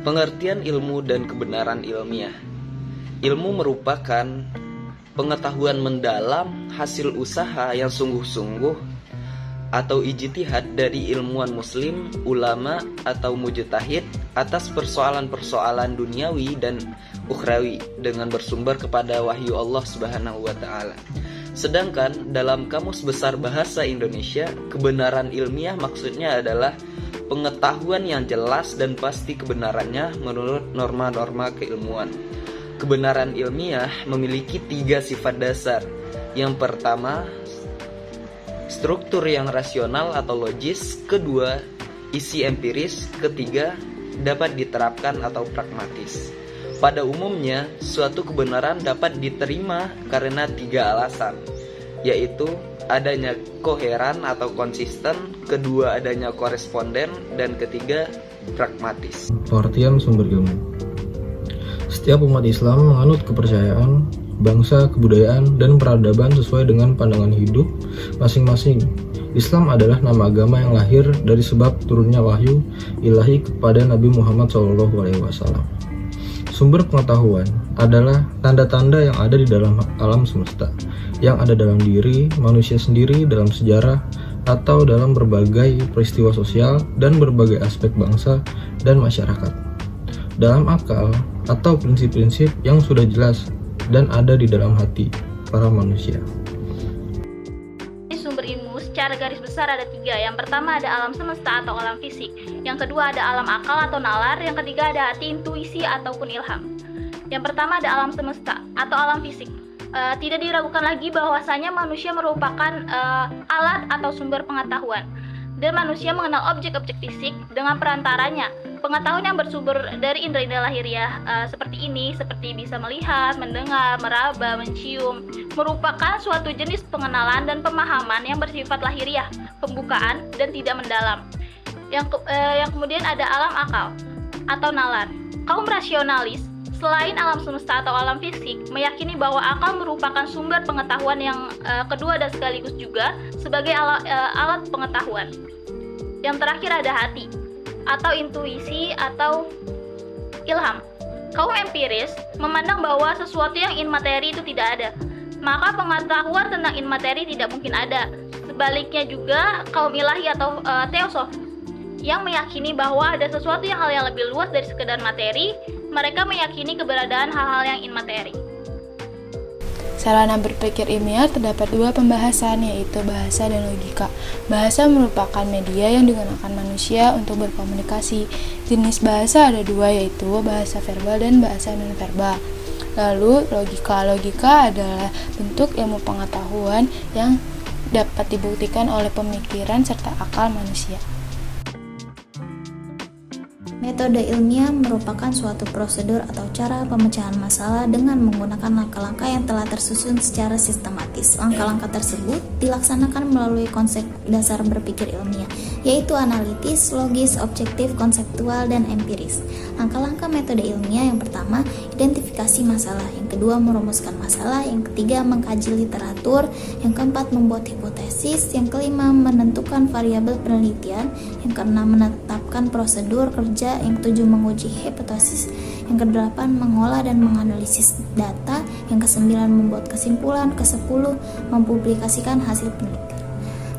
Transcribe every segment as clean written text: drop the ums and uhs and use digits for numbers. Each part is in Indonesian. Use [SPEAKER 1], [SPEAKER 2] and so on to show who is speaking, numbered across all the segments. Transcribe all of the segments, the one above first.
[SPEAKER 1] Pengertian ilmu dan kebenaran ilmiah. Ilmu merupakan pengetahuan mendalam hasil usaha yang sungguh-sungguh atau ijtihad dari ilmuwan muslim, ulama atau mujtahid atas persoalan-persoalan duniawi dan ukhrawi dengan bersumber kepada wahyu Allah Subhanahu wa taala. Sedangkan dalam Kamus Besar Bahasa Indonesia, kebenaran ilmiah maksudnya adalah pengetahuan yang jelas dan pasti kebenarannya menurut norma-norma keilmuan. Kebenaran ilmiah memiliki 3 sifat dasar. Yang pertama, struktur yang rasional atau logis. Kedua, isi empiris. Ketiga, dapat diterapkan atau pragmatis. Pada umumnya, suatu kebenaran dapat diterima karena 3 alasan, yaitu adanya koheran atau konsisten, kedua adanya koresponden, dan ketiga pragmatis.
[SPEAKER 2] Pengertian sumber ilmu. Setiap umat Islam menganut kepercayaan, bangsa, kebudayaan, dan peradaban sesuai dengan pandangan hidup masing-masing. Islam adalah nama agama yang lahir dari sebab turunnya wahyu ilahi kepada Nabi Muhammad SAW. Sumber pengetahuan adalah tanda-tanda yang ada di dalam alam semesta, yang ada dalam diri manusia sendiri, dalam sejarah, atau dalam berbagai peristiwa sosial dan berbagai aspek bangsa dan masyarakat. Dalam akal atau prinsip-prinsip yang sudah jelas dan ada di dalam hati para manusia.
[SPEAKER 3] Sumber ilmu secara garis besar ada 3. Yang pertama ada alam semesta atau alam fisik. Yang kedua ada alam akal atau nalar. Yang ketiga ada hati, intuisi ataupun ilham. Yang pertama ada alam semesta atau alam fisik. Tidak diragukan lagi bahwasanya manusia merupakan alat atau sumber pengetahuan. Dan manusia mengenal objek-objek fisik dengan perantaranya. Pengetahuan yang bersumber dari indera-indera lahiriah seperti ini, seperti bisa melihat, mendengar, meraba, mencium, merupakan suatu jenis pengenalan dan pemahaman yang bersifat lahiriah, pembukaan, dan tidak mendalam. Yang kemudian ada alam akal atau nalar. Kaum rasionalis, selain alam semesta atau alam fisik, meyakini bahwa akal merupakan sumber pengetahuan yang kedua dan sekaligus juga sebagai alat pengetahuan. Yang terakhir ada hati atau intuisi atau ilham. Kaum empiris memandang bahwa sesuatu yang immateri itu tidak ada, maka pengetahuan tentang immateri tidak mungkin ada. Sebaliknya juga kaum ilahi atau teosof yang meyakini bahwa ada sesuatu hal yang lebih luas dari sekedar materi. Mereka meyakini keberadaan hal-hal yang immateri.
[SPEAKER 4] Sarana berpikir ilmiah terdapat 2 pembahasan, yaitu bahasa dan logika. Bahasa merupakan media yang digunakan manusia untuk berkomunikasi. Jenis bahasa ada 2, yaitu bahasa verbal dan bahasa nonverbal. Lalu logika adalah bentuk ilmu pengetahuan yang dapat dibuktikan oleh pemikiran serta akal manusia.
[SPEAKER 5] Metode ilmiah merupakan suatu prosedur atau cara pemecahan masalah dengan menggunakan langkah-langkah yang telah tersusun secara sistematis. Langkah-langkah tersebut dilaksanakan melalui konsep dasar berpikir ilmiah, yaitu analitis, logis, objektif, konseptual, dan empiris. Langkah-langkah metode ilmiah yang pertama, identifikasi masalah. Yang kedua, merumuskan masalah. Yang ketiga, mengkaji literatur. Yang keempat, membuat hipotesis. Yang kelima, menentukan variabel penelitian. Yang keenam, menetapkan prosedur kerja. Yang ketujuh, menguji hipotesis. Yang kedelapan, mengolah dan menganalisis data. Yang kesembilan, membuat kesimpulan. Kesepuluh, mempublikasikan hasil penelitian.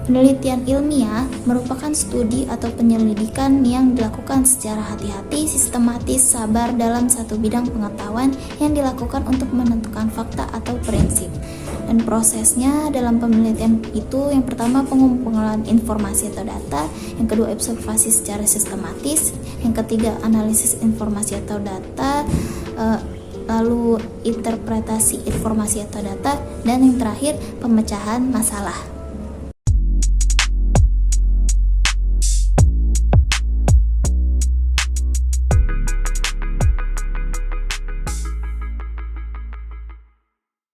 [SPEAKER 5] Penelitian ilmiah merupakan studi atau penyelidikan yang dilakukan secara hati-hati, sistematis, sabar dalam satu bidang pengetahuan yang dilakukan untuk menentukan fakta atau prinsip. Dan prosesnya dalam penelitian itu, yang pertama pengumpulan informasi atau data, yang kedua observasi secara sistematis, yang ketiga analisis informasi atau data, lalu interpretasi informasi atau data, dan yang terakhir pemecahan masalah.